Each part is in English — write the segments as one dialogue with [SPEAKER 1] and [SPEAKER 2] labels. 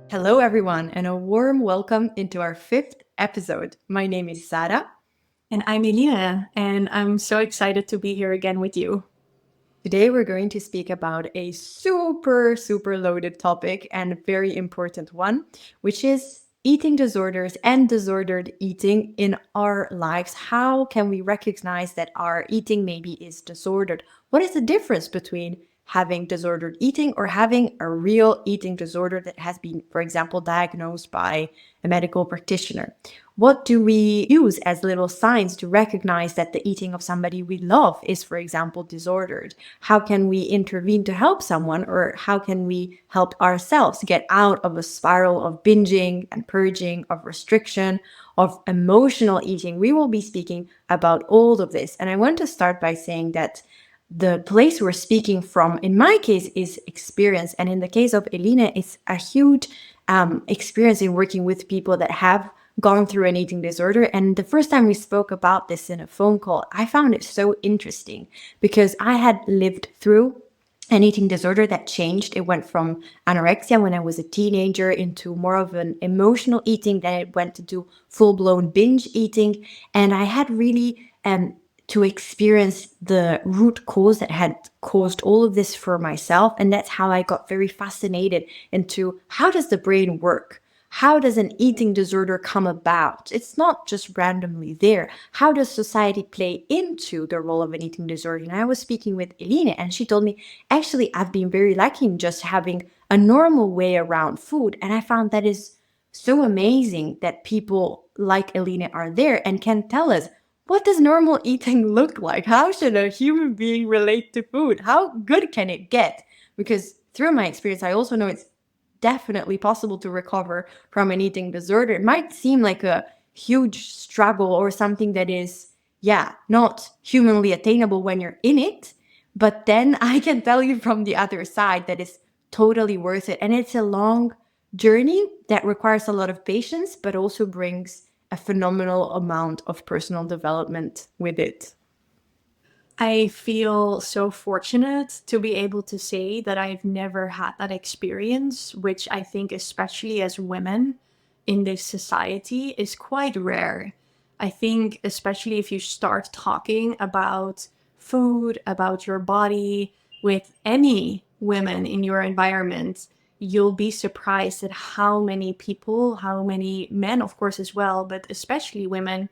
[SPEAKER 1] Hello, everyone, and a warm welcome into our fifth episode. My name is Sarah.
[SPEAKER 2] And I'm Elina, and I'm so excited to be here again with you.
[SPEAKER 1] Today, we're going to speak about a super loaded topic and a very important one, which is eating disorders and disordered eating in our lives. How can we recognize that our eating maybe is disordered? What is the difference between having disordered eating or having a real eating disorder that has been, for example, diagnosed by a medical practitioner? What do we use as little signs to recognize that the eating of somebody we love is, for example, disordered? How can we intervene to help someone, or how can we help ourselves get out of a spiral of binging and purging, of restriction, of emotional eating? We will be speaking about all of this. And I want to start by saying that the place we're speaking from, in my case, is experience. And in the case of Elina, it's a huge experience in working with people that have gone through an eating disorder. And the first time we spoke about this in a phone call, I found it so interesting because I had lived through an eating disorder that changed. It went from anorexia when I was a teenager into more of an emotional eating. Then it went to do full-blown binge eating. And I had really to experience the root cause that had caused all of this for myself. And that's how I got very fascinated into how does the brain work? How does an eating disorder come about? It's not just randomly there. How does society play into the role of an eating disorder? And I was speaking with Eline, and she told me, actually, I've been very lacking just having a normal way around food. And I found that is so amazing that people like Eline are there and can tell us, what does normal eating look like? How should a human being relate to food? How good can it get? Because through my experience, I also know it's definitely possible to recover from an eating disorder. It might seem like a huge struggle or something that is, yeah, not humanly attainable when you're in it. But then I can tell you from the other side that it's totally worth it. And it's a long journey that requires a lot of patience, but also brings a phenomenal amount of personal development with it.
[SPEAKER 2] I feel so fortunate to be able to say that I've never had that experience, which I think, especially as women in this society, is quite rare. I think, especially if you start talking about food, about your body with any women in your environment, you'll be surprised at how many people, how many men, of course, as well, but especially women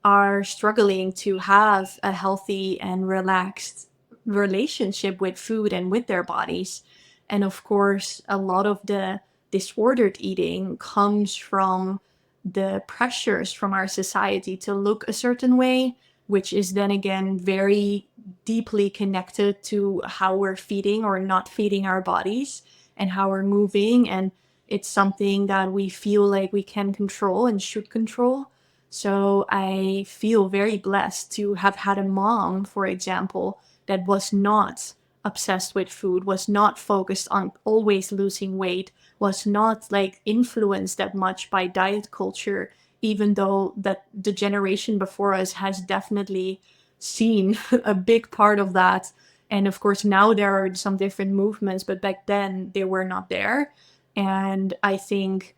[SPEAKER 2] are struggling to have a healthy and relaxed relationship with food and with their bodies. And of course, a lot of the disordered eating comes from the pressures from our society to look a certain way, which is then again very deeply connected to how we're feeding or not feeding our bodies and how we're moving. And it's something that we feel like we can control and should control. So I feel very blessed to have had a mom, for example, that was not obsessed with food, was not focused on always losing weight, was not like influenced that much by diet culture, even though that the generation before us has definitely seen a big part of that. And of course, now there are some different movements, but back then they were not there. And I think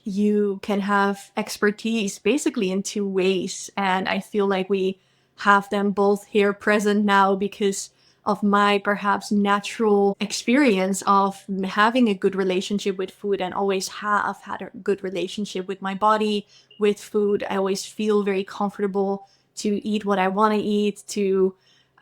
[SPEAKER 2] you can have expertise basically in two ways. And I feel like we have them both here present now because of my perhaps natural experience of having a good relationship with food and always have had a good relationship with my body, with food. I always feel very comfortable to eat what I want to eat, to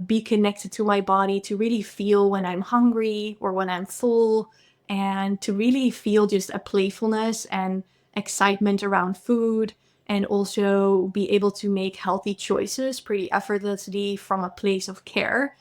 [SPEAKER 2] be connected to my body, to really feel when I'm hungry or when I'm full, and to really feel just a playfulness and excitement around food, and also be able to make healthy choices pretty effortlessly from a place of care.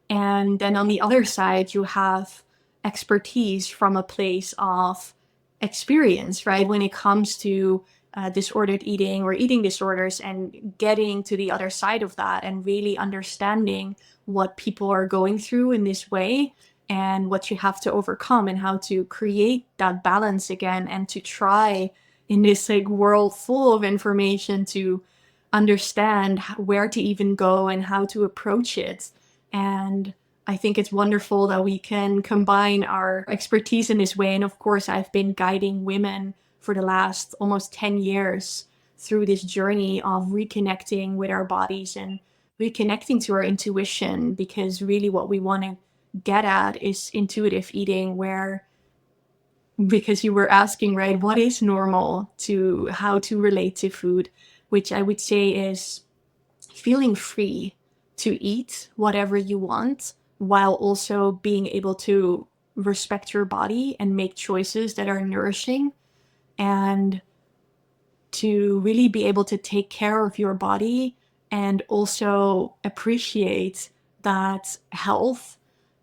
[SPEAKER 2] And then on the other side, you have expertise from a place of experience, right? When it comes to disordered eating or eating disorders, and getting to the other side of that and really understanding what people are going through in this way and what you have to overcome and how to create that balance again, and to try in this like world full of information to understand where to even go and how to approach it. And I think it's wonderful that we can combine our expertise in this way. And of course, I've been guiding women for the last almost 10 years through this journey of reconnecting with our bodies and reconnecting to our intuition, because really what we want to get at is intuitive eating, where, because you were asking, right, what is normal, to how to relate to food, which I would say is feeling free to eat whatever you want while also being able to respect your body and make choices that are nourishing, and to really be able to take care of your body and also appreciate that health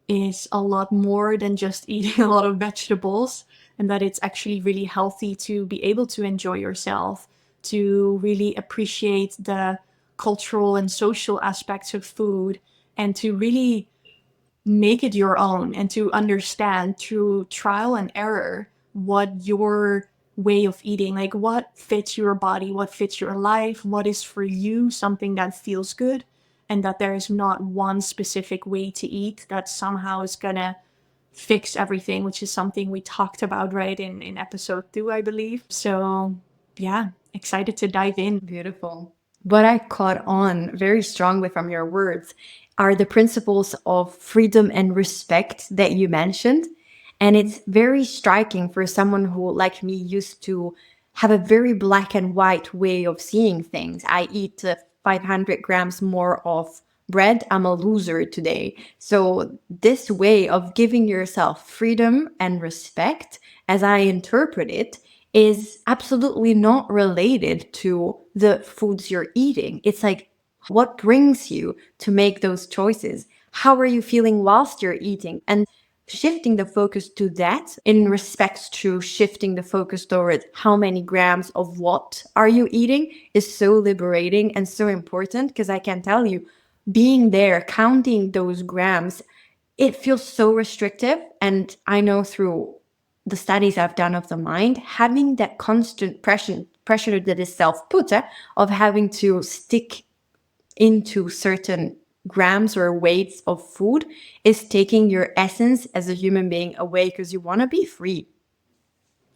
[SPEAKER 2] is a lot more than just eating a lot of vegetables, and that it's actually really healthy to be able to enjoy yourself, to really appreciate the cultural and social aspects of food, and to really make it your own, and to understand through trial and error what your way of eating, like what fits your body, what fits your life, what is for you something that feels good, and that there is not one specific way to eat that somehow is gonna fix everything, which is something we talked about, right, in episode 2, I believe. So yeah, excited to dive in.
[SPEAKER 1] Beautiful. What I caught on very strongly from your words are the principles of freedom and respect that you mentioned. And it's very striking for someone who, like me, used to have a very black and white way of seeing things. I eat 500 grams more of bread, I'm a loser today. So, this way of giving yourself freedom and respect, as I interpret it, is absolutely not related to the foods you're eating. It's like, what brings you to make those choices? How are you feeling whilst you're eating? And shifting the focus to that in respect to shifting the focus towards how many grams of what are you eating is so liberating and so important, because I can tell you, being there, counting those grams, it feels so restrictive. And I know through the studies I've done of the mind, having that constant pressure that is self-put, of having to stick into certain grams or weights of food is taking your essence as a human being away, because you want to be free.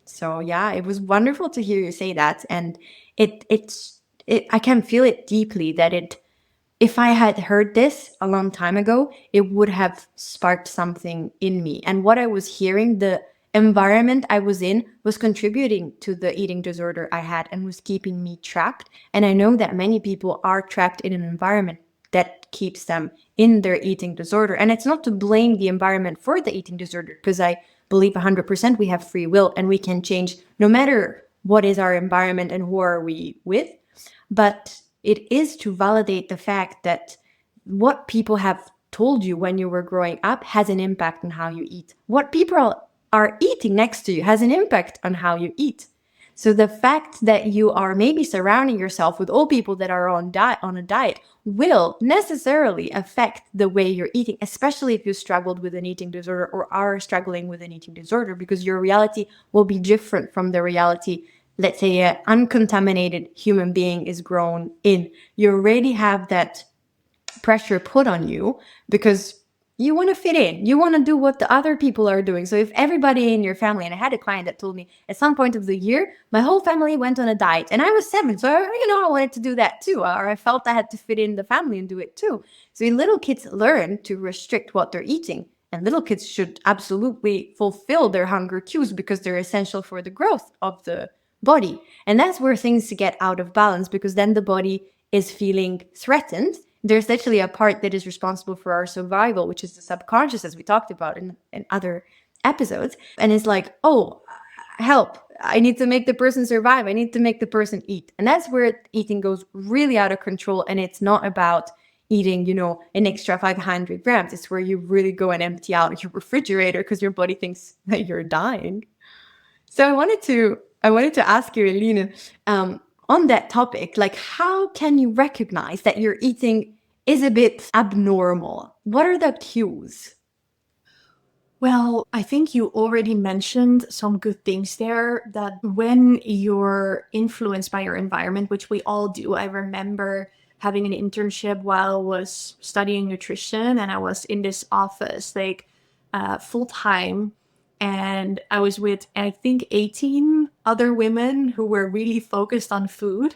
[SPEAKER 1] So yeah, it was wonderful to hear you say that. And I can feel it deeply that it if I had heard this a long time ago, it would have sparked something in me. And what I was hearing, the environment I was in was contributing to the eating disorder I had and was keeping me trapped. And I know that many people are trapped in an environment that keeps them in their eating disorder. And it's not to blame the environment for the eating disorder, because I believe 100% we have free will and we can change no matter what is our environment and who are we with. But it is to validate the fact that what people have told you when you were growing up has an impact on how you eat. What people are eating next to you has an impact on how you eat. So the fact that you are maybe surrounding yourself with all people that are on a diet will necessarily affect the way you're eating, especially if you struggled with an eating disorder or are struggling with an eating disorder, because your reality will be different from the reality, let's say, an uncontaminated human being is grown in. You already have that pressure put on you because you want to fit in. You want to do what the other people are doing. So if everybody in your family, and I had a client that told me at some point of the year, my whole family went on a diet and I was 7. So, I wanted to do that too. Or I felt I had to fit in the family and do it too. So little kids learn to restrict what they're eating. And little kids should absolutely fulfill their hunger cues because they're essential for the growth of the body. And that's where things get out of balance, because then the body is feeling threatened. There's actually a part that is responsible for our survival, which is the subconscious, as we talked about in other episodes. And it's like, oh, help. I need to make the person survive. I need to make the person eat. And that's where eating goes really out of control. And it's not about eating, an extra 500 grams. It's where you really go and empty out your refrigerator because your body thinks that you're dying. So I wanted to ask you, Eline, on that topic, like, how can you recognize that your eating is a bit abnormal? What are the cues?
[SPEAKER 2] Well, I think you already mentioned some good things there, that when you're influenced by your environment, which we all do, I remember having an internship while I was studying nutrition, and I was in this office like full time. And I was with, I think, 18 other women who were really focused on food.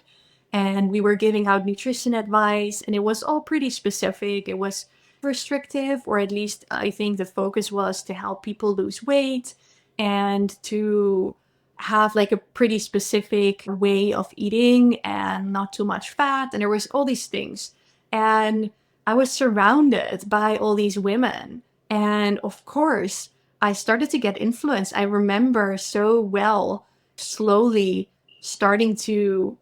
[SPEAKER 2] And we were giving out nutrition advice, and it was all pretty specific. It was restrictive, or at least I think the focus was to help people lose weight and to have like a pretty specific way of eating and not too much fat. And there was all these things. And I was surrounded by all these women. And of course, I started to get influenced. I remember so well slowly starting to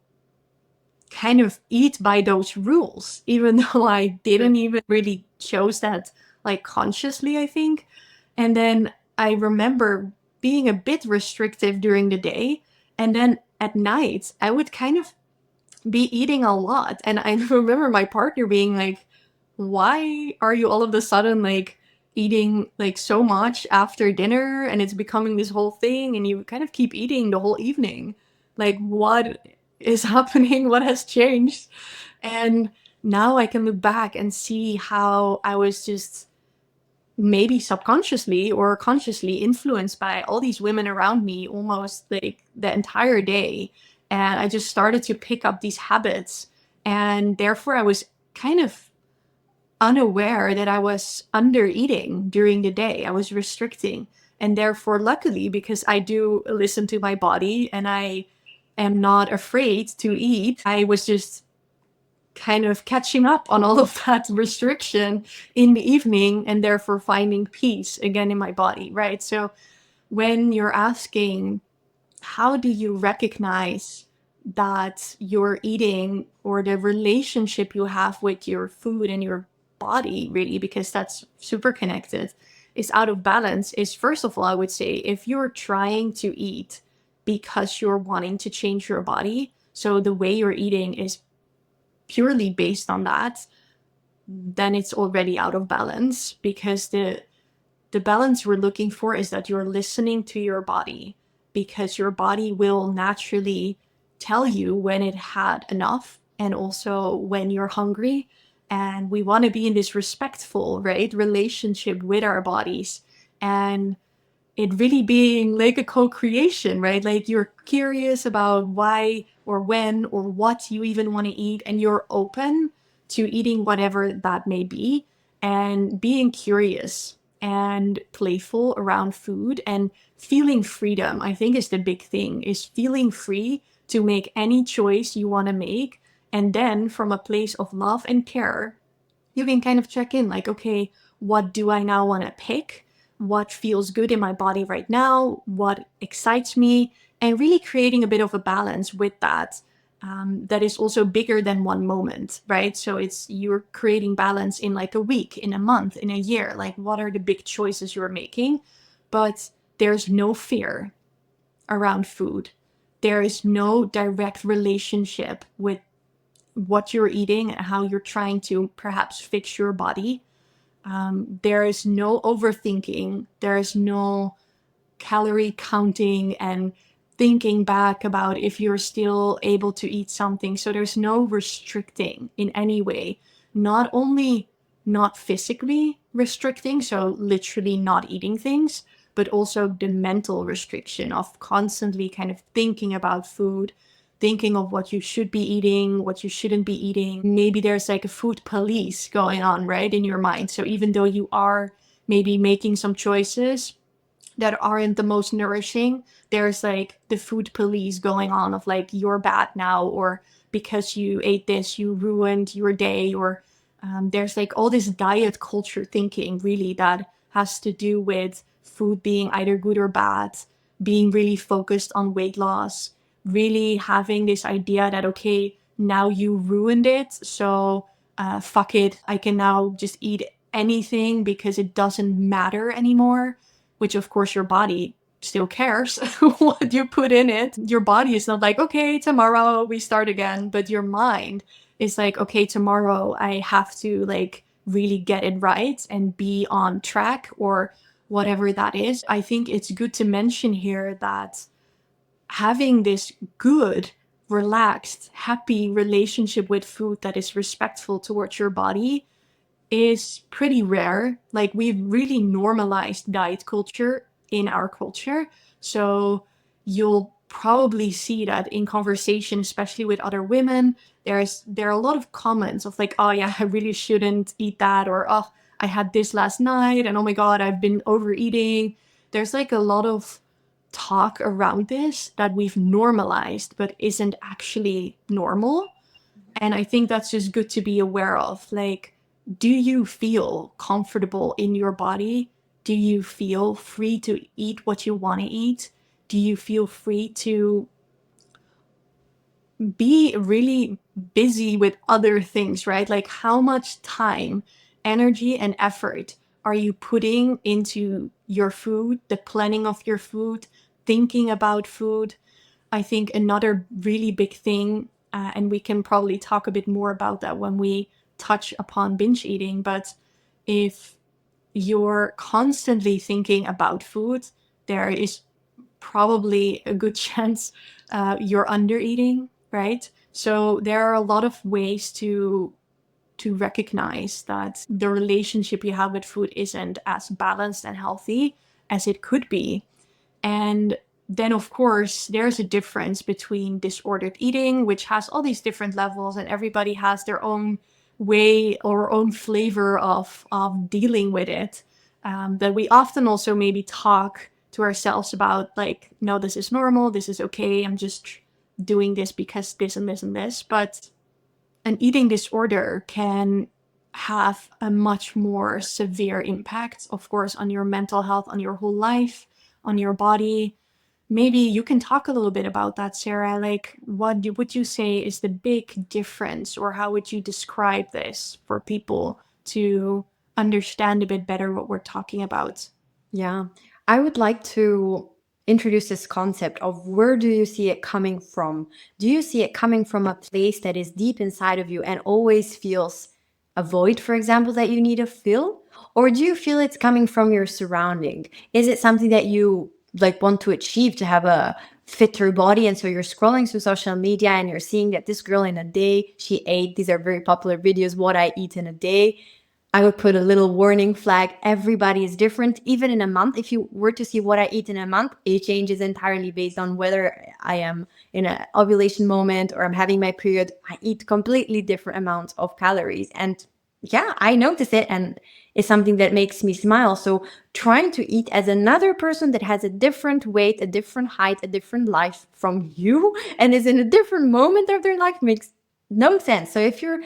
[SPEAKER 2] kind of eat by those rules, even though I didn't even really chose that like consciously, I think. And then I remember being a bit restrictive during the day. And then at night, I would kind of be eating a lot. And I remember my partner being like, why are you all of a sudden like eating like so much after dinner and it's becoming this whole thing and you kind of keep eating the whole evening? Like, what is happening? What has changed? And now I can look back and see how I was just maybe subconsciously or consciously influenced by all these women around me almost like the entire day. And I just started to pick up these habits. And therefore, I was kind of unaware that I was under eating during the day. I was restricting. And therefore, luckily, because I do listen to my body and I am not afraid to eat, I was just kind of catching up on all of that restriction in the evening and therefore finding peace again in my body, right? So when you're asking, how do you recognize that your eating or the relationship you have with your food and your body, really, because that's super connected, is out of balance? Is first of all, I would say, if you're trying to eat because you're wanting to change your body, so the way you're eating is purely based on that, then it's already out of balance, because the balance we're looking for is that you're listening to your body, because your body will naturally tell you when it had enough and also when you're hungry. And we want to be in this respectful, right, relationship with our bodies. And it really being like a co-creation, right? Like you're curious about why or when or what you even want to eat, and you're open to eating whatever that may be, and being curious and playful around food and feeling freedom, I think, is the big thing, is feeling free to make any choice you want to make. And then from a place of love and care, you can kind of check in like, okay, what do I now want to pick? What feels good in my body right now? What excites me? And really creating a bit of a balance with that. That is also bigger than one moment, right? So it's, you're creating balance in like a week, in a month, in a year. Like, what are the big choices you're making? But there's no fear around food. There is no direct relationship with what you're eating and how you're trying to perhaps fix your body. There is no overthinking. There is no calorie counting and thinking back about if you're still able to eat something. So there's no restricting in any way. Not only not physically restricting, so literally not eating things, but also the mental restriction of constantly kind of thinking about food, thinking of what you should be eating, what you shouldn't be eating. Maybe there's like a food police going on, right, in your mind. So even though you are maybe making some choices that aren't the most nourishing, there's like the food police going on of like, you're bad now, or because you ate this, you ruined your day, or there's like all this diet culture thinking, really, that has to do with food being either good or bad, being really focused on weight loss, really having this idea that, okay, now you ruined it, so fuck it, I can now just eat anything because it doesn't matter anymore. Which, of course, your body still cares what you put in it. Your body is not like, okay, tomorrow we start again, but your mind is like, okay, tomorrow I have to like really get it right and be on track, or whatever that is. I think it's good to mention here that having this good relaxed, happy relationship with food that is respectful towards your body is pretty rare. Like, we've really normalized diet culture in our culture. So you'll probably see that in conversation, especially with other women, there are a lot of comments of like, oh yeah, I really shouldn't eat that, or oh, I had this last night, and oh my god, I've been overeating. There's like a lot of talk around this that we've normalized but isn't actually normal. And I think that's just good to be aware of. Like, do you feel comfortable in your body? Do you feel free to eat what you want to eat? Do you feel free to be really busy with other things, right? Like, how much time, energy, and effort are you putting into your food, the planning of your food, thinking about food? I think another really big thing, and we can probably talk a bit more about that when we touch upon binge eating, but if you're constantly thinking about food, there is probably a good chance you're under eating, right? So there are a lot of ways to recognize that the relationship you have with food isn't as balanced and healthy as it could be. And then, of course, there's a difference between disordered eating, which has all these different levels, and everybody has their own way or own flavor of dealing with it. That we often also maybe talk to ourselves about, like, no, this is normal, this is okay, I'm just doing this because this and this and this. But an eating disorder can have a much more severe impact, of course, on your mental health, on your whole life, on your body. Maybe you can talk a little bit about that, Sarah. Like, what would you say is the big difference, or how would you describe this for people to understand a bit better what we're talking about?
[SPEAKER 1] Yeah, I would like to introduce this concept of where do you see it coming from? Do you see it coming from a place that is deep inside of you and always feels a void, for example, that you need to fill? Or do you feel it's coming from your surrounding? Is it something that you like want to achieve to have a fitter body, and so you're scrolling through social media and you're seeing that this girl in a day she ate, these are very popular videos, what I eat in a day. I would put a little warning flag. Everybody is different. Even in a month, if you were to see what I eat in a month, it changes entirely based on whether I am in an ovulation moment or I'm having my period. I eat completely different amounts of calories. And yeah, I notice it, and it's something that makes me smile. So trying to eat as another person that has a different weight, a different height, a different life from you, and is in a different moment of their life makes no sense. So if you're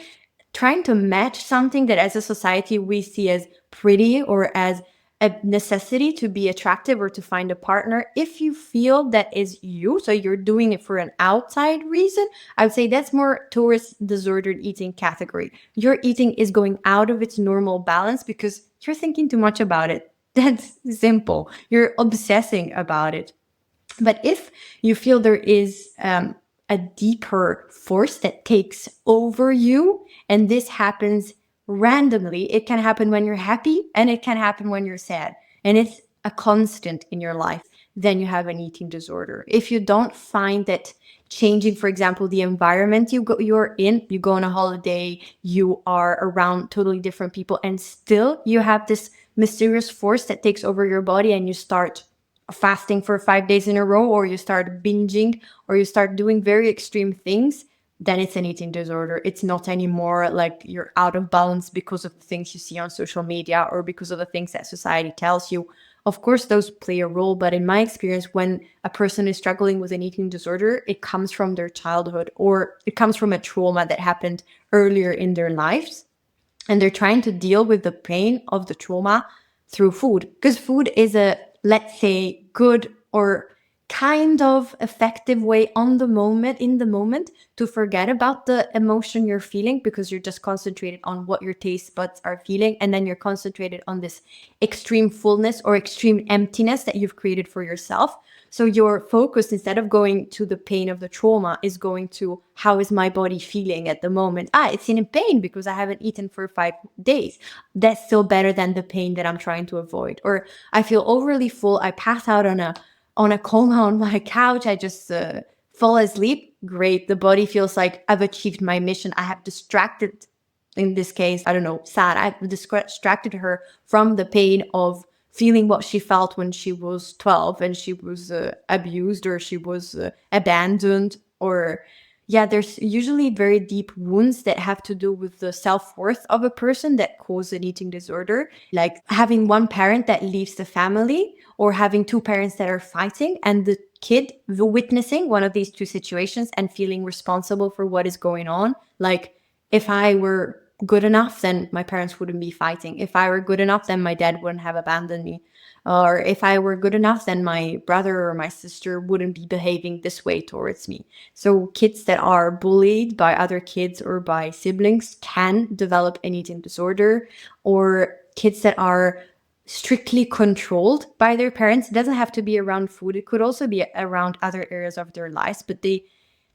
[SPEAKER 1] trying to match something that as a society we see as pretty or as a necessity to be attractive or to find a partner, if you feel that is you, so you're doing it for an outside reason, I would say that's more towards disordered eating category. Your eating is going out of its normal balance because you're thinking too much about it. That's simple. You're obsessing about it. But if you feel there is a deeper force that takes over you, and this happens randomly, it can happen when you're happy and it can happen when you're sad, and it's a constant in your life, then you have an eating disorder. If you don't find that changing, for example, the environment you're in, you go on a holiday, you are around totally different people, and still you have this mysterious force that takes over your body, and you start fasting for 5 days in a row, or you start binging, or you start doing very extreme things, then it's an eating disorder. It's not anymore like you're out of balance because of the things you see on social media or because of the things that society tells you. Of course, those play a role, but in my experience, when a person is struggling with an eating disorder, it comes from their childhood or it comes from a trauma that happened earlier in their lives, and they're trying to deal with the pain of the trauma through food, because food is a, let's say, good or kind of effective way on the moment, in the moment, to forget about the emotion you're feeling, because you're just concentrated on what your taste buds are feeling, and then you're concentrated on this extreme fullness or extreme emptiness that you've created for yourself. So your focus, instead of going to the pain of the trauma, is going to how is my body feeling at the moment. It's in pain because I haven't eaten for 5 days. That's still better than the pain that I'm trying to avoid. Or I feel overly full. I pass out on a coma on my couch. I just Fall asleep, great. The body feels like I've achieved my mission. I have distracted, in this case, I don't know, sad. I've distracted her from the pain of feeling what she felt when she was 12 and she was abused, or she was abandoned, or yeah, there's usually very deep wounds that have to do with the self-worth of a person that cause an eating disorder, like having one parent that leaves the family, or having two parents that are fighting, and the kid witnessing one of these two situations and feeling responsible for what is going on. Like, if I were good enough, then my parents wouldn't be fighting. If I were good enough, then my dad wouldn't have abandoned me. Or if I were good enough, then my brother or my sister wouldn't be behaving this way towards me. So kids that are bullied by other kids or by siblings can develop an eating disorder, or kids that are strictly controlled by their parents. It doesn't have to be around food. It could also be around other areas of their lives, but they,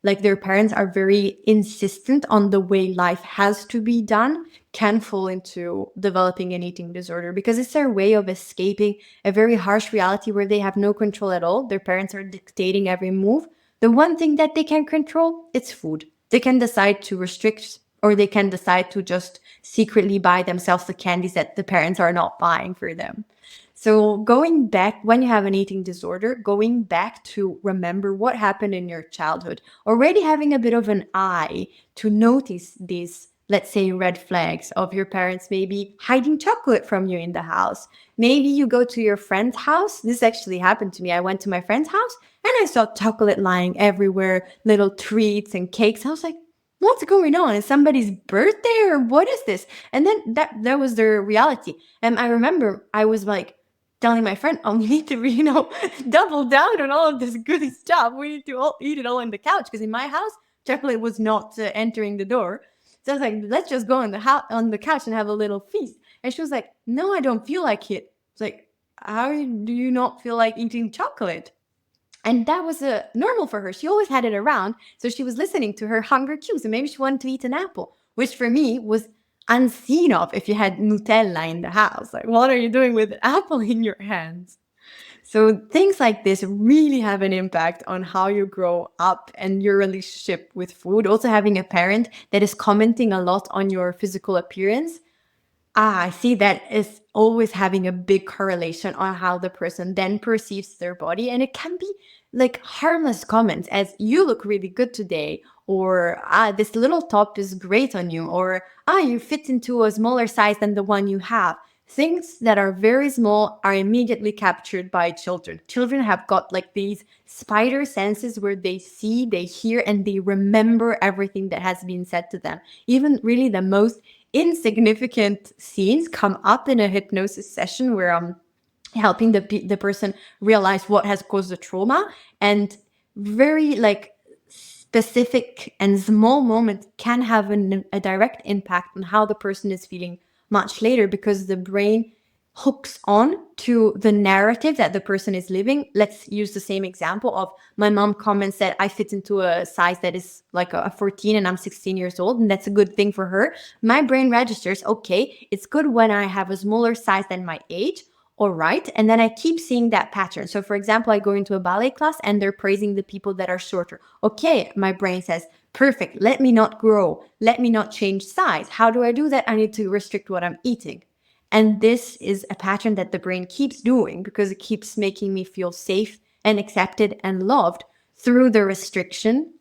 [SPEAKER 1] like, their parents are very insistent on the way life has to be done, can fall into developing an eating disorder, because it's their way of escaping a very harsh reality where they have no control at all. Their parents are dictating every move. The one thing that they can control, it's food. They can decide to restrict, or they can decide to just secretly buy themselves the candies that the parents are not buying for them. So going back, when you have an eating disorder, going back to remember what happened in your childhood, already having a bit of an eye to notice these, let's say, red flags of your parents maybe hiding chocolate from you in the house. Maybe you go to your friend's house. This actually happened to me. I went to my friend's house and I saw chocolate lying everywhere, little treats and cakes. I was like, what's going on? Is somebody's birthday or what is this? And then that was the reality. And I remember I was like telling my friend, oh, we need to, double down on all of this good stuff. We need to all eat it all on the couch, because in my house, chocolate was not entering the door. So I was like, let's just go on the couch and have a little feast. And she was like, no, I don't feel like it. It's like, how do you not feel like eating chocolate? And that was normal for her. She always had it around. So she was listening to her hunger cues, and maybe she wanted to eat an apple, which for me was unseen of if you had Nutella in the house. Like, what are you doing with an apple in your hands? So things like this really have an impact on how you grow up and your relationship with food. Also, having a parent that is commenting a lot on your physical appearance, I see that is always having a big correlation on how the person then perceives their body. And it can be like harmless comments as, you look really good today, or this little top is great on you, or you fit into a smaller size than the one you have. Things that are very small are immediately captured by children. Children have got like these spider senses where they see, they hear, and they remember everything that has been said to them. Even really the most insignificant scenes come up in a hypnosis session where I'm helping the person realize what has caused the trauma, and very like specific and small moment can have a direct impact on how the person is feeling much later, because the brain hooks on to the narrative that the person is living. Let's use the same example of my mom comments that I fit into a size that is like a 14 and I'm 16 years old, and that's a good thing for her. My brain registers, okay, it's good when I have a smaller size than my age. All right. And then I keep seeing that pattern. So for example, I go into a ballet class and they're praising the people that are shorter. Okay, my brain says, perfect, let me not grow, let me not change size. How do I do that? I need to restrict what I'm eating. And this is a pattern that the brain keeps doing because it keeps making me feel safe and accepted and loved through the restriction.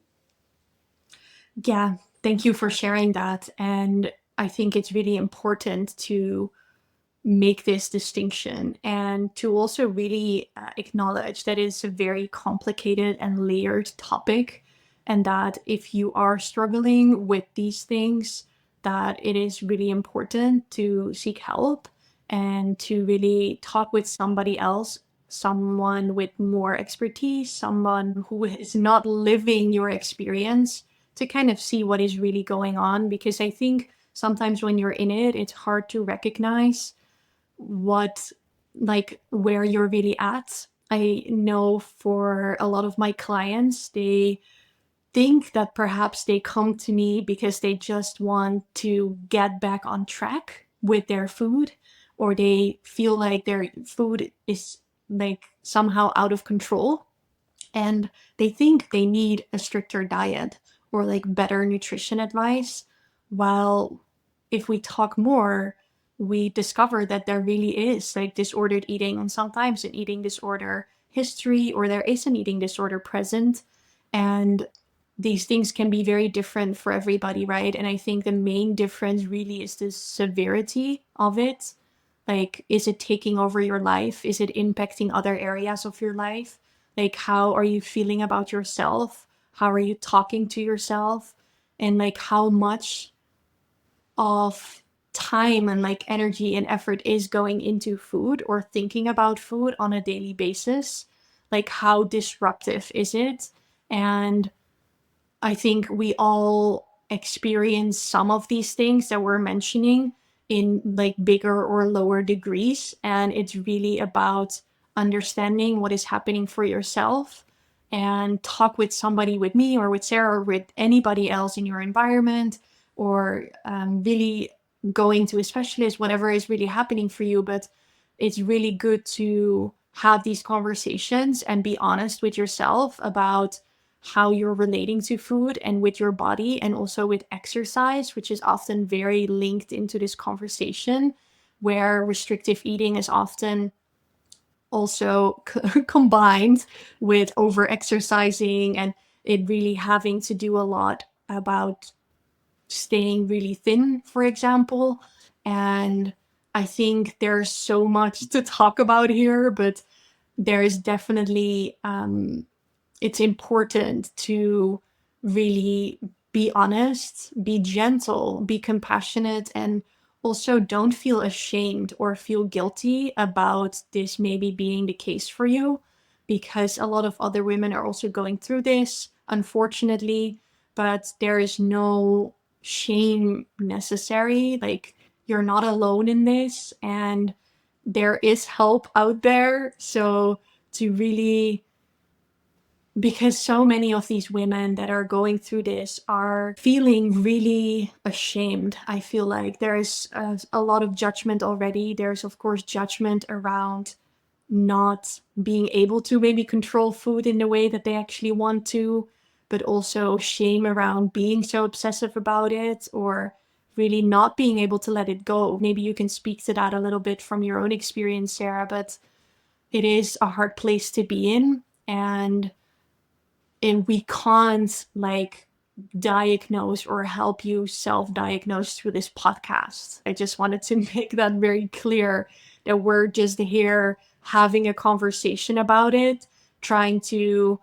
[SPEAKER 2] Yeah, thank you for sharing that. And I think it's really important to make this distinction and to also really acknowledge that it's a very complicated and layered topic, and that if you are struggling with these things, that it is really important to seek help and to really talk with somebody else, someone with more expertise, someone who is not living your experience, to kind of see what is really going on. Because I think sometimes when you're in it, it's hard to recognize what, like, where you're really at. I know for a lot of my clients, they think that perhaps they come to me because they just want to get back on track with their food, or they feel like their food is like somehow out of control. and they think they need a stricter diet or like better nutrition advice. While if we talk more, we discover that there really is like disordered eating and sometimes an eating disorder history, or there is an eating disorder present. And these things can be very different for everybody, right? And I think the main difference really is the severity of it. Like, is it taking over your life? Is it impacting other areas of your life? Like, how are you feeling about yourself? How are you talking to yourself? And like, how much of time and like energy and effort is going into food or thinking about food on a daily basis? Like, how disruptive is it? And I think we all experience some of these things that we're mentioning in like bigger or lower degrees. And it's really about understanding what is happening for yourself, and talk with somebody, with me or with Sarah or with anybody else in your environment, or really going to a specialist, whatever is really happening for you. But it's really good to have these conversations and be honest with yourself about how you're relating to food and with your body, and also with exercise, which is often very linked into this conversation, where restrictive eating is often also combined with over exercising, and it really having to do a lot about staying really thin, for example. And I think there's so much to talk about here, but there is definitely it's important to really be honest, be gentle, be compassionate, and also don't feel ashamed or feel guilty about this maybe being the case for you, because a lot of other women are also going through this, unfortunately. But there is no shame necessary. Like, you're not alone in this, and there is help out there. So, to really, because so many of these women that are going through this are feeling really ashamed. I feel like there is a lot of judgment already. There's, of course, judgment around not being able to maybe control food in the way that they actually want to, but also shame around being so obsessive about it, or really not being able to let it go. Maybe you can speak to that a little bit from your own experience, Sarah, but it is a hard place to be in. And we can't like diagnose or help you self-diagnose through this podcast. I just wanted to make that very clear, that we're just here having a conversation about it, trying to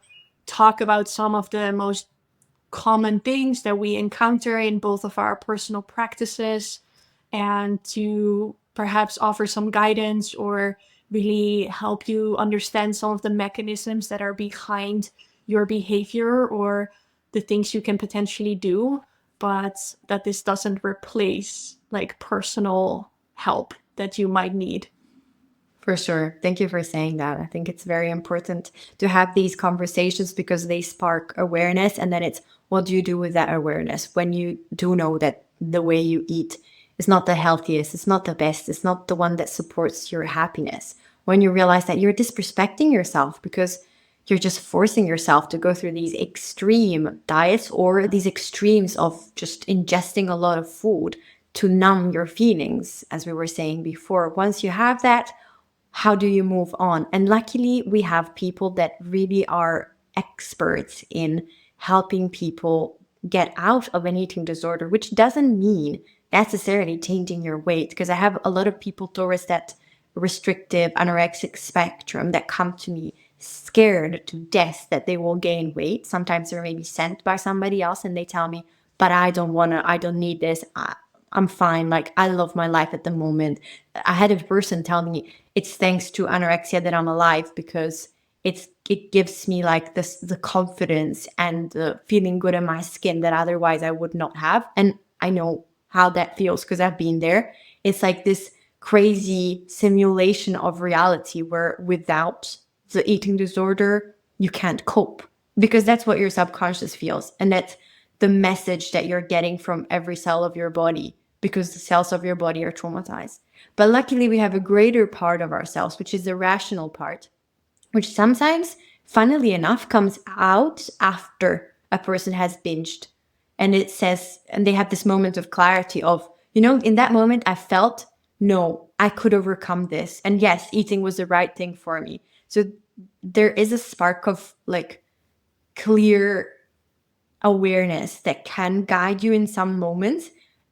[SPEAKER 2] talk about some of the most common things that we encounter in both of our personal practices, and to perhaps offer some guidance or really help you understand some of the mechanisms that are behind your behavior or the things you can potentially do, but that this doesn't replace like personal help that you might need.
[SPEAKER 1] For sure. Thank you for saying that. I think it's very important to have these conversations because they spark awareness. And then it's what do you do with that awareness when you do know that the way you eat is not the healthiest, it's not the best, it's not the one that supports your happiness. When you realize that you're disrespecting yourself because you're just forcing yourself to go through these extreme diets or these extremes of just ingesting a lot of food to numb your feelings, as we were saying before. Once you have that, how do you move on? And luckily, we have people that really are experts in helping people get out of an eating disorder, which doesn't mean necessarily changing your weight. Because I have a lot of people towards that restrictive anorexic spectrum that come to me scared to death that they will gain weight. Sometimes they're maybe sent by somebody else and they tell me, but I don't want to, I don't need this. I'm fine. Like, I love my life at the moment. I had a person tell me it's thanks to anorexia that I'm alive because it gives me like this, the confidence and the feeling good in my skin that otherwise I would not have. And I know how that feels because I've been there. It's like this crazy simulation of reality where without the eating disorder, you can't cope because that's what your subconscious feels. And that's the message that you're getting from every cell of your body because the cells of your body are traumatized. But luckily, we have a greater part of ourselves, which is the rational part, which sometimes funnily enough, comes out after a person has binged. And it says, and they have this moment of clarity of, in that moment, I felt, no, I could overcome this. And yes, eating was the right thing for me. So there is a spark of like clear awareness that can guide you in some moments.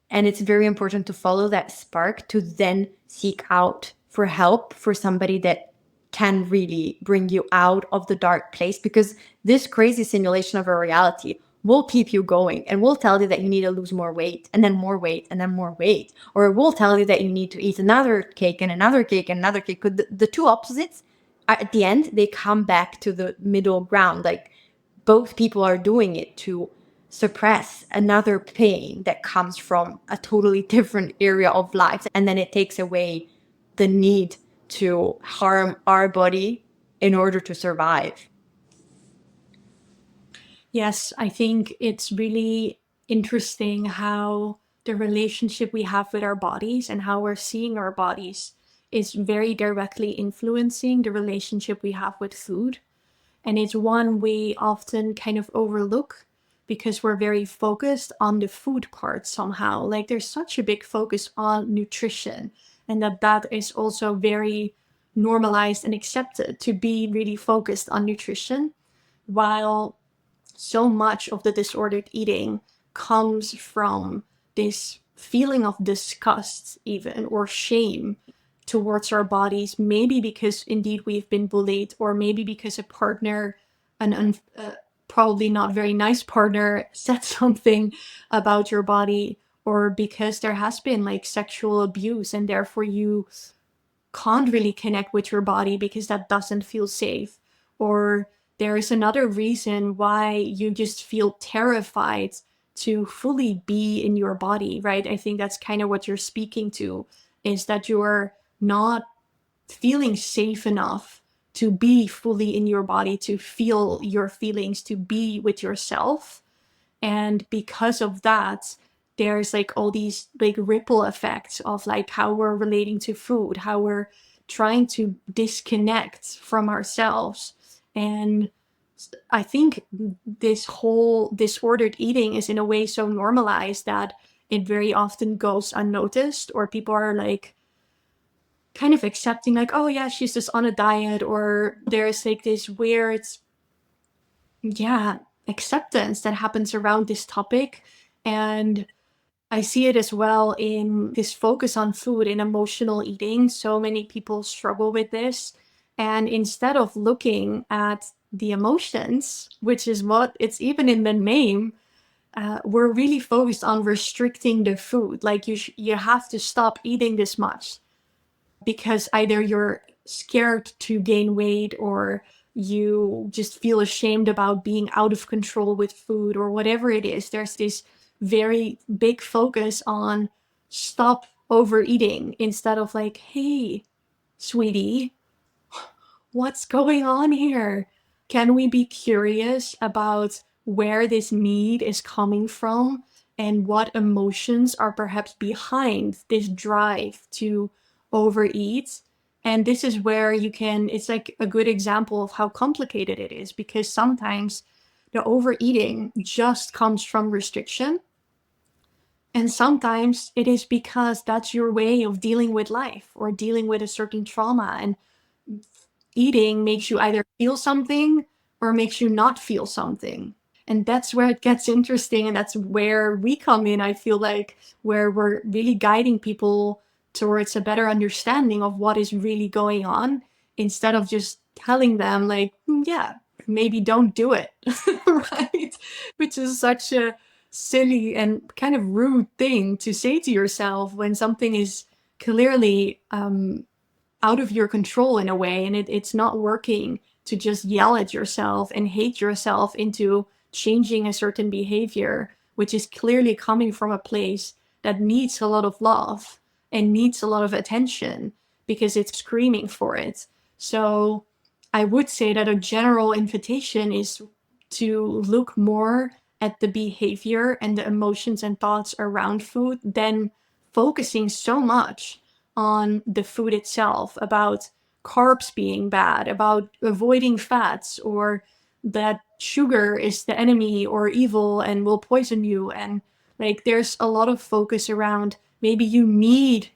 [SPEAKER 1] And it's very important to follow that spark to then seek out for help for somebody that can really bring you out of the dark place, because this crazy simulation of a reality will keep you going and will tell you that you need to lose more weight and then more weight and then more weight, or it will tell you that you need to eat another cake and another cake and another cake. But the two opposites, at the end, they come back to the middle ground. Like, both people are doing it to suppress another pain that comes from a totally different area of life. And then it takes away the need to harm our body in order to survive.
[SPEAKER 2] Yes, I think it's really interesting how the relationship we have with our bodies and how we're seeing our bodies is very directly influencing the relationship we have with food. And it's one we often kind of overlook because we're very focused on the food part somehow. Like there's such a big focus on nutrition, and that is also very normalized and accepted to be really focused on nutrition, while so much of the disordered eating comes from this feeling of disgust, even, or shame towards our bodies, maybe because indeed we've been bullied, or maybe because a partner, probably not very nice partner, said something about your body, or because there has been like sexual abuse and therefore you can't really connect with your body because that doesn't feel safe. Or there is another reason why you just feel terrified to fully be in your body, right? I think that's kind of what you're speaking to, is that you're not feeling safe enough to be fully in your body, to feel your feelings, to be with yourself. And because of that, there's like all these big ripple effects of like how we're relating to food, how we're trying to disconnect from ourselves. And I think this whole disordered eating is in a way so normalized that it very often goes unnoticed, or people are like kind of accepting, like, oh yeah, she's just on a diet, or there's like this weird, yeah, acceptance that happens around this topic. And I see it as well in this focus on food and emotional eating. So many people struggle with this. And instead of looking at the emotions, which is what it's even in the name, we're really focused on restricting the food. Like you have to stop eating this much because either you're scared to gain weight, or you just feel ashamed about being out of control with food, or whatever it is. There's this very big focus on stop overeating instead of like, hey, sweetie, what's going on here? Can we be curious about where this need is coming from and what emotions are perhaps behind this drive to overeat? And this is where you can, it's like a good example of how complicated it is, because sometimes the overeating just comes from restriction. And sometimes it is because that's your way of dealing with life or dealing with a certain trauma. And eating makes you either feel something or makes you not feel something. And that's where it gets interesting. And that's where we come in, I feel like, where we're really guiding people towards a better understanding of what is really going on, instead of just telling them, like, yeah, maybe don't do it. Right? Which is such a silly and kind of rude thing to say to yourself when something is clearly out of your control in a way, and it's not working to just yell at yourself and hate yourself into changing a certain behavior, which is clearly coming from a place that needs a lot of love and needs a lot of attention because it's screaming for it. So I would say that a general invitation is to look more at the behavior and the emotions and thoughts around food than focusing so much on the food itself, about carbs being bad, about avoiding fats, or that sugar is the enemy or evil and will poison you. And like there's a lot of focus around maybe you need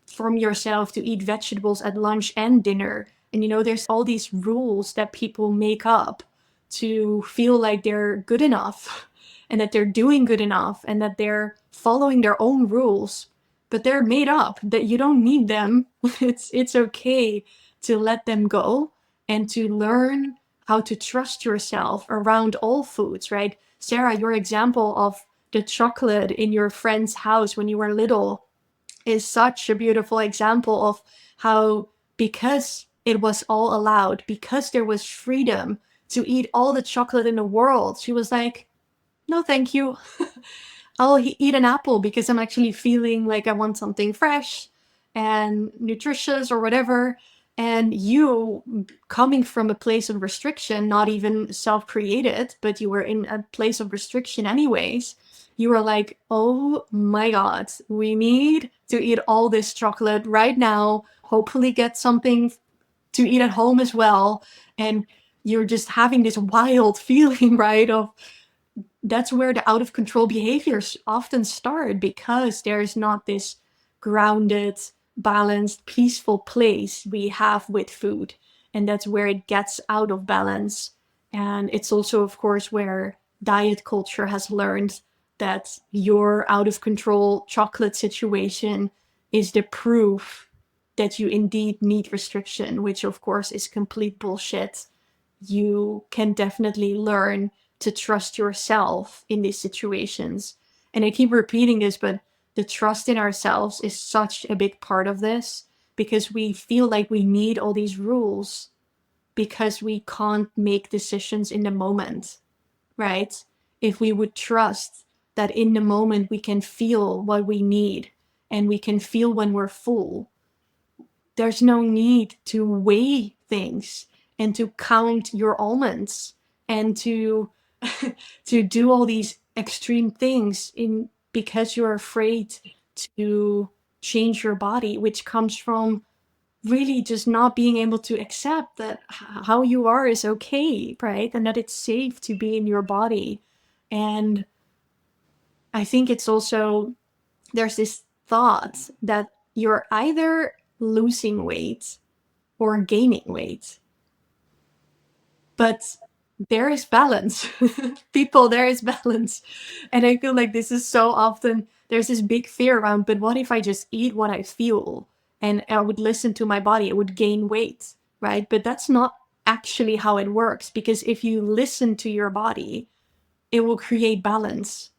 [SPEAKER 2] from yourself to eat vegetables at lunch and dinner. And there's all these rules that people make up to feel like they're good enough and that they're doing good enough and that they're following their own rules, but they're made up, that you don't need them. It's okay to let them go and to learn how to trust yourself around all foods, right? Sarah, your example of the chocolate in your friend's house when you were little is such a beautiful example of how, because it was all allowed, because there was freedom to eat all the chocolate in the world, she was like, no, thank you. I'll eat an apple because I'm actually feeling like I want something fresh and nutritious or whatever. And you, coming from a place of restriction, not even self created, but you were in a place of restriction anyways, you were like, oh my God, we need to eat all this chocolate right now, hopefully get something to eat at home as well. And you're just having this wild feeling, right? Of that's where the out of control behaviors often start, because there's not this grounded, balanced, peaceful place we have with food. And that's where it gets out of balance. And it's also, of course, where diet culture has learned that your out of control chocolate situation is the proof that you indeed need restriction, which of course is complete bullshit. You can definitely learn to trust yourself in these situations. And I keep repeating this, but the trust in ourselves is such a big part of this, because we feel like we need all these rules because we can't make decisions in the moment, right? If we would trust that in the moment we can feel what we need and we can feel when we're full, there's no need to weigh things and to count your almonds and to to do all these extreme things in because you're afraid to change your body, which comes from really just not being able to accept that how you are is okay, right? And that it's safe to be in your body. And I think it's also, there's this thought that you're either losing weight or gaining weight. But there is balance. People, there is balance. And I feel like this is so often, there's this big fear around, but what if I just eat what I feel and I would listen to my body, it would gain weight, right? But that's not actually how it works, because if you listen to your body, it will create balance,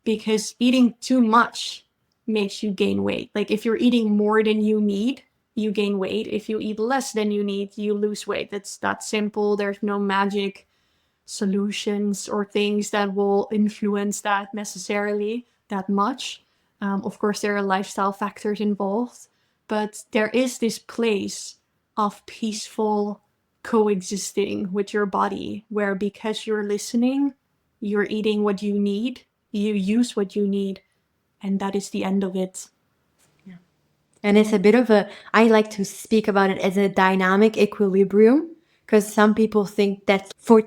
[SPEAKER 2] because eating too much makes you gain weight. Like if you're eating more than you need, you gain weight. If you eat less than you need, you lose weight. It's that simple. There's no magic solutions or things that will influence that necessarily that much. Of course, there are lifestyle factors involved, but there is this place of peaceful coexisting with your body where, because you're listening, you're eating what you need, you use what you need, and that is the end of it.
[SPEAKER 1] And it's a bit of a, I like to speak about it as a dynamic equilibrium, because some people think that's for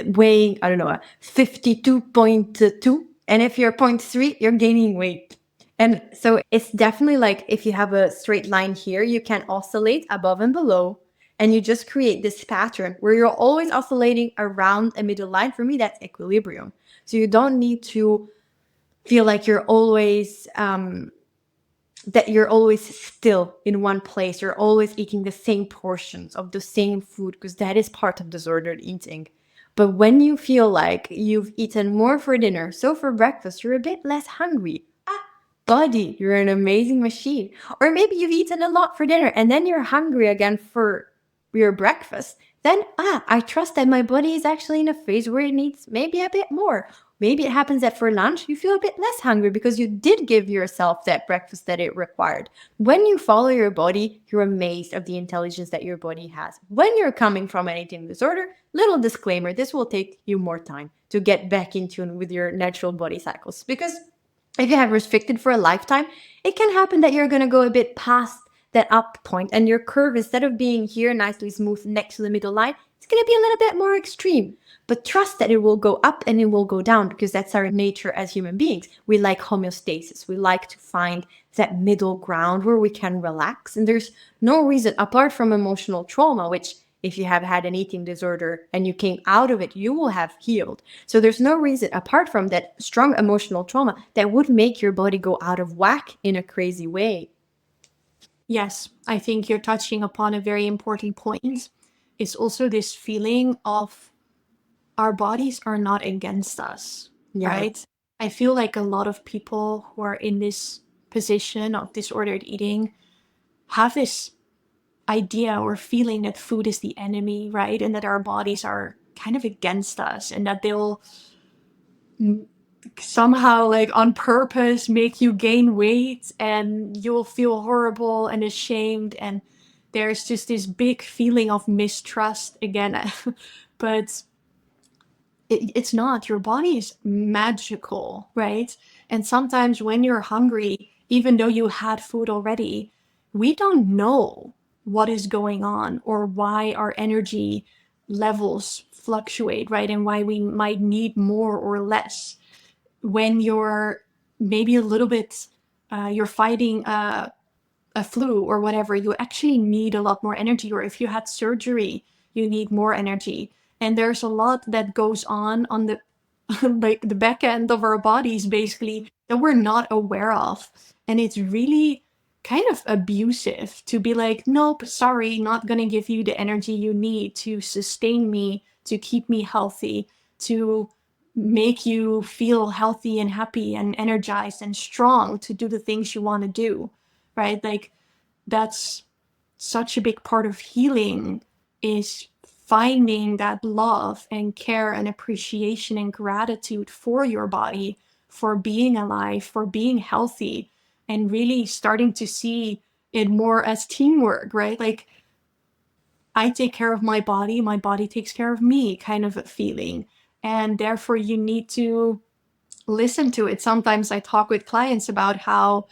[SPEAKER 1] weighing, I don't know, 52.2. And if you're 0.3, you're gaining weight. And so it's definitely like if you have a straight line here, you can oscillate above and below. And you just create this pattern where you're always oscillating around a middle line. For me, that's equilibrium. So you don't need to feel like you're always that you're always still in one place. You're always eating the same portions of the same food, because that is part of disordered eating. But when you feel like you've eaten more for dinner, so for breakfast, you're a bit less hungry. Body, you're an amazing machine. Or maybe you've eaten a lot for dinner and then you're hungry again for your breakfast. Then, I trust that my body is actually in a phase where it needs maybe a bit more. Maybe it happens that for lunch, you feel a bit less hungry because you did give yourself that breakfast that it required. When you follow your body, you're amazed of the intelligence that your body has. When you're coming from an eating disorder, little disclaimer, this will take you more time to get back in tune with your natural body cycles, because if you have restricted for a lifetime, it can happen that you're going to go a bit past that up point, and your curve, instead of being here nicely smooth next to the middle line, it's going to be a little bit more extreme. But trust that it will go up and it will go down, because that's our nature as human beings. We like homeostasis. We like to find that middle ground where we can relax. And there's no reason, apart from emotional trauma, which if you have had an eating disorder and you came out of it, you will have healed. So there's no reason, apart from that strong emotional trauma, that would make your body go out of whack in a crazy way.
[SPEAKER 2] Yes, I think you're touching upon a very important point. It's also this feeling of our bodies are not against us,
[SPEAKER 1] Yeah.
[SPEAKER 2] right? I feel like a lot of people who are in this position of disordered eating have this idea or feeling that food is the enemy, right? And that our bodies are kind of against us, and that they'll somehow, like on purpose, make you gain weight and you'll feel horrible and ashamed. And there's just this big feeling of mistrust again. But it's not. Your body is magical, right? And sometimes when you're hungry, even though you had food already, we don't know what is going on or why our energy levels fluctuate, right? And why we might need more or less. When you're maybe a little bit, you're fighting a flu or whatever, you actually need a lot more energy. Or if you had surgery, you need more energy. And there's a lot that goes on the like the back end of our bodies, basically, that we're not aware of. And it's really kind of abusive to be like, nope, sorry, not gonna give you the energy you need to sustain me, to keep me healthy, to make you feel healthy and happy and energized and strong to do the things you want to do, right? Like, that's such a big part of healing, is finding that love and care and appreciation and gratitude for your body, for being alive, for being healthy, and really starting to see it more as teamwork, right? Like, I take care of my body takes care of me, kind of a feeling. And therefore, you need to listen to it. Sometimes I talk with clients about how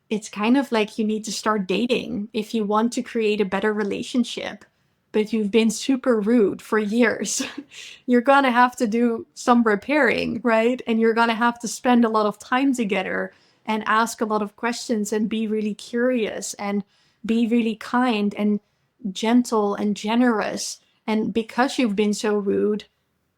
[SPEAKER 2] it's kind of like you need to start dating if you want to create a better relationship, but you've been super rude for years. You're gonna have to do some repairing, right? And you're gonna have to spend a lot of time together and ask a lot of questions and be really curious and be really kind and gentle and generous. And because you've been so rude,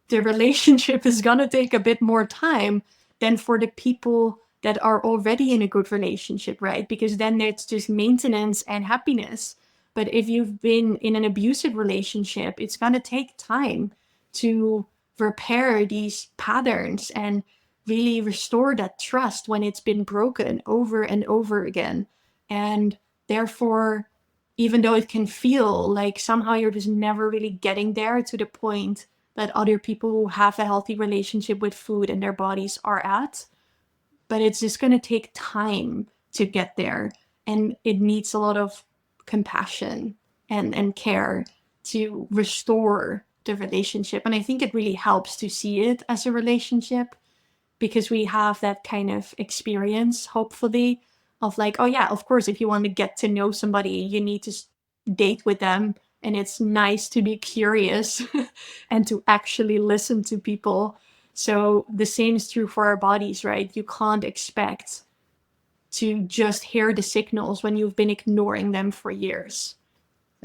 [SPEAKER 2] the relationship is gonna take a bit more time than for the people that are already in a good relationship, right? Because then it's just maintenance and happiness. But if you've been in an abusive relationship, it's gonna take time to repair these patterns and really restore that trust when it's been broken over and over again. And therefore, even though it can feel like somehow you're just never really getting there to the point that other people who have a healthy relationship with food and their bodies are at, but it's just going to take time to get there. And it needs a lot of compassion and care to restore the relationship. And I think it really helps to see it as a relationship, because we have that kind of experience, hopefully, of like, oh yeah, of course, if you want to get to know somebody, you need to date with them. And it's nice to be curious and to actually listen to people. So the same is true for our bodies, right? You can't expect to just hear the signals when you've been ignoring them for years.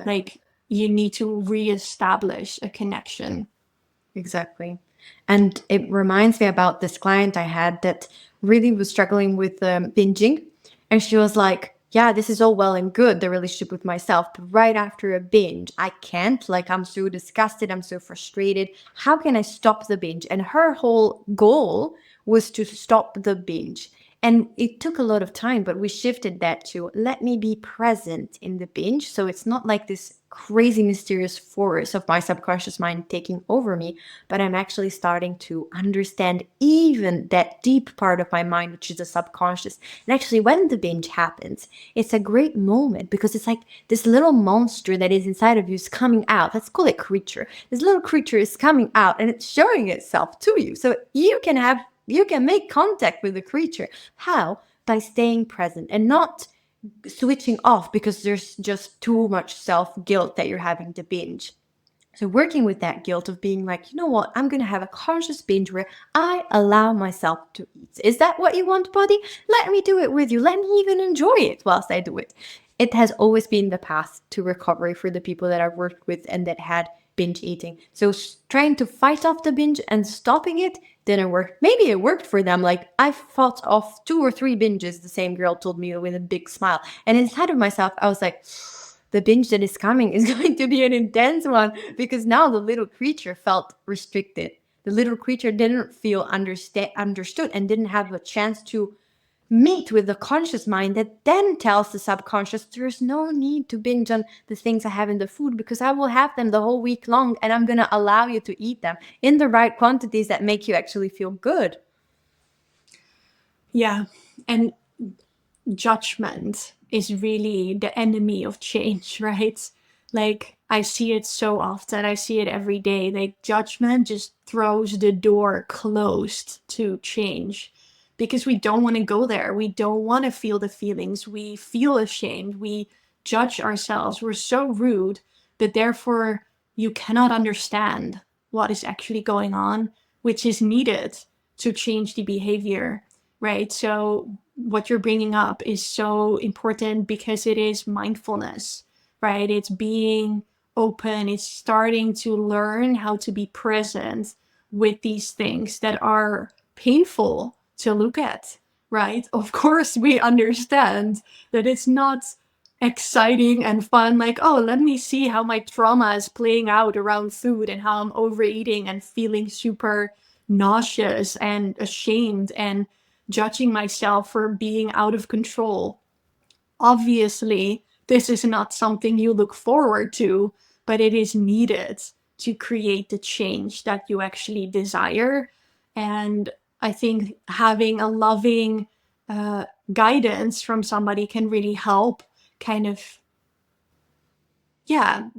[SPEAKER 2] Like, you need to reestablish a connection.
[SPEAKER 1] Exactly. And it reminds me about this client I had that really was struggling with binging. And she was like, yeah, this is all well and good, the relationship with myself. But right after a binge, I can't. Like, I'm so disgusted. I'm so frustrated. How can I stop the binge? And her whole goal was to stop the binge. And it took a lot of time, but we shifted that to let me be present in the binge. So it's not like this crazy mysterious force of my subconscious mind taking over me, but I'm actually starting to understand even that deep part of my mind, which is the subconscious. And actually, when the binge happens, it's a great moment, because it's like this little monster that is inside of you is coming out. Let's call it creature. This little creature is coming out and it's showing itself to you. So you can make contact with the creature. How? By staying present and not switching off because there's just too much self guilt that you're having to binge. So, working with that guilt of being like, you know what, I'm going to have a conscious binge where I allow myself to eat. Is that what you want, body? Let me do it with you. Let me even enjoy it whilst I do it. It has always been the path to recovery for the people that I've worked with and that had binge eating. So, trying to fight off the binge and stopping it didn't work. Maybe it worked for them. Like, I fought off 2 or 3 binges, the same girl told me with a big smile. And inside of myself, I was like, the binge that is coming is going to be an intense one because now the little creature felt restricted. The little creature didn't feel understood and didn't have a chance to meet with the conscious mind that then tells the subconscious there's no need to binge on the things I have in the food because I will have them the whole week long and I'm going to allow you to eat them in the right quantities that make you actually feel good.
[SPEAKER 2] Yeah. And judgment is really the enemy of change, right? Like, I see it so often. I see it every day. Like, judgment just throws the door closed to change because we don't want to go there. We don't want to feel the feelings. We feel ashamed. We judge ourselves. We're so rude that therefore you cannot understand what is actually going on, which is needed to change the behavior, right? So what you're bringing up is so important because it is mindfulness, right? It's being open, it's starting to learn how to be present with these things that are painful to look at, right? Of course, we understand that it's not exciting and fun, like, oh, let me see how my trauma is playing out around food and how I'm overeating and feeling super nauseous and ashamed and judging myself for being out of control. Obviously, this is not something you look forward to, but it is needed to create the change that you actually desire. And I think having a loving guidance from somebody can really help kind of, yeah,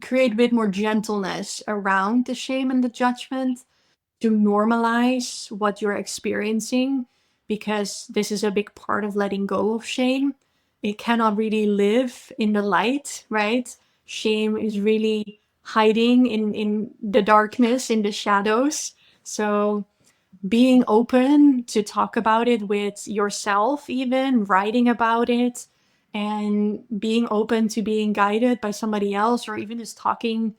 [SPEAKER 2] create a bit more gentleness around the shame and the judgment, to normalize what you're experiencing, because this is a big part of letting go of shame. It cannot really live in the light, right? Shame is really hiding in the darkness, in the shadows. So being open to talk about it with yourself, even writing about it, and being open to being guided by somebody else, or even just talking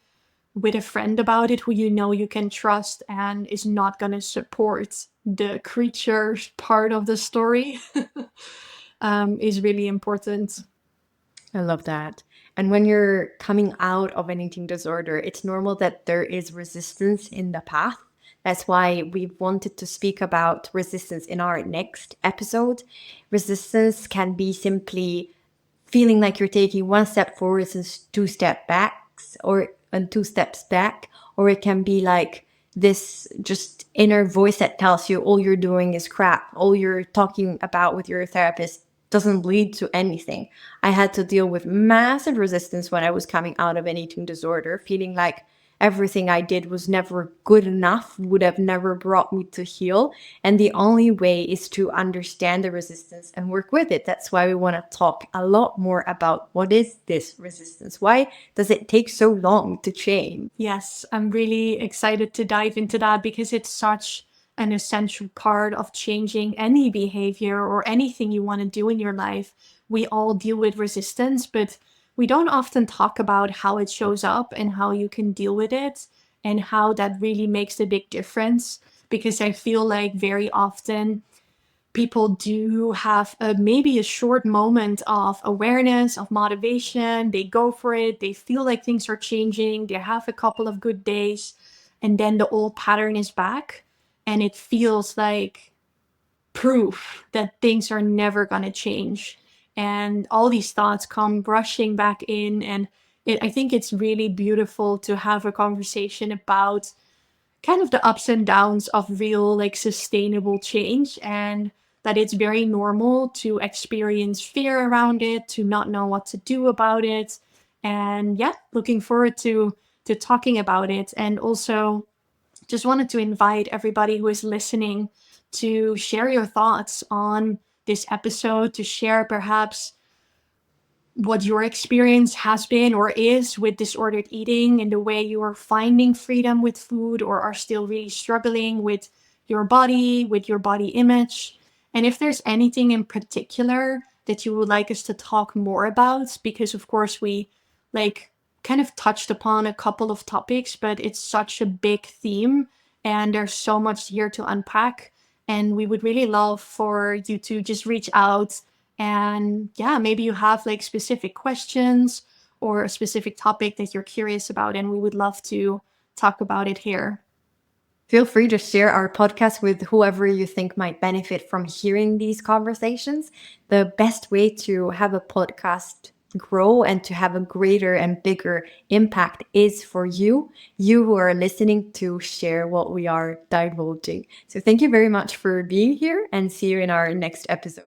[SPEAKER 2] with a friend about it who you know you can trust and is not going to support the creature part of the story, is really important.
[SPEAKER 1] I love that. And when you're coming out of an eating disorder, it's normal that there is resistance in the path. That's why we wanted to speak about resistance in our next episode. Resistance can be simply feeling like you're taking 1 step forward and 2 steps back, or and 2 steps back, or it can be like this just inner voice that tells you all you're doing is crap, all you're talking about with your therapist doesn't lead to anything. I had to deal with massive resistance when I was coming out of an eating disorder, feeling like everything I did was never good enough, would have never brought me to heal. And the only way is to understand the resistance and work with it. That's why we want to talk a lot more about what is this resistance? Why does it take so long to change?
[SPEAKER 2] Yes, I'm really excited to dive into that because it's such an essential part of changing any behavior or anything you want to do in your life. We all deal with resistance, but we don't often talk about how it shows up and how you can deal with it and how that really makes a big difference. Because I feel like very often people do have maybe a short moment of awareness, of motivation. They go for it. They feel like things are changing. They have a couple of good days. And then the old pattern is back. And it feels like proof that things are never going to change. And all these thoughts come rushing back in. And I think it's really beautiful to have a conversation about kind of the ups and downs of real, like, sustainable change, and that it's very normal to experience fear around it, to not know what to do about it. And yeah, looking forward to talking about it. And also just wanted to invite everybody who is listening to share your thoughts on this episode to share perhaps what your experience has been or is with disordered eating and the way you are finding freedom with food or are still really struggling with your body image. And if there's anything in particular that you would like us to talk more about, because of course we like kind of touched upon a couple of topics, but it's such a big theme and there's so much here to unpack. And we would really love for you to just reach out and yeah, maybe you have like specific questions or a specific topic that you're curious about, and we would love to talk about it here.
[SPEAKER 1] Feel free to share our podcast with whoever you think might benefit from hearing these conversations. The best way to have a podcast grow and to have a greater and bigger impact is for you who are listening, to share what we are divulging. So thank you very much for being here, and see you in our next episode.